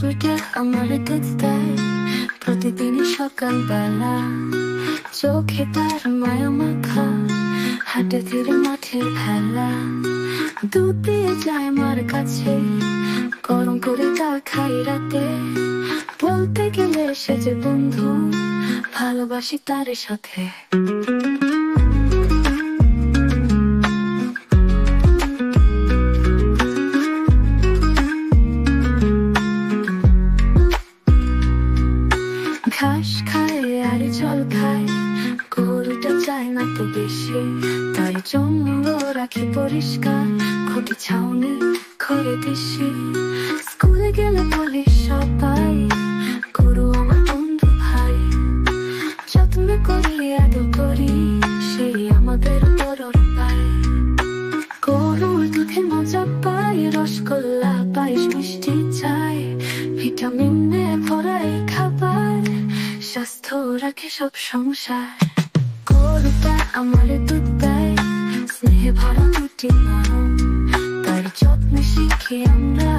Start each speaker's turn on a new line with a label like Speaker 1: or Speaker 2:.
Speaker 1: গরুটা আমার দুধ দেয় প্রতিদিনই সকালবেলা, চোখে তার মায়া মাখা, হাঁটে ধীরে মাঠের ভেলা। দুধ দিয়ে যায় আমার কাছে, গরম করে তা খাই রাতে। বলতে গেলে সে যে বন্ধু, ভালোবাসি তার সাথে। ঘাস খায় আর জল খায়, গরুটা চায় না তো বেশি, তাই জন্য রাখি পরিষ্কার, খুঁটি ছাউনি করে দিশি। স্কুলে গেলে বলি সবাই, গরু আমার বন্ধু ভাই, যত্ন করি আদর করি, সেই আমাদের বড় পাই। গরুর দুধে মজা পাই, রসগোল্লা পায়েস মিষ্টি চাই, ভিটামিনে ভরা এই খাবার, স্বাস্থ্য রাখে সব সংসার। গরুটা আমার দুধ দেয়, স্নেহে ভরা দুটি মরম, তার যত্ন শিখি আমরা।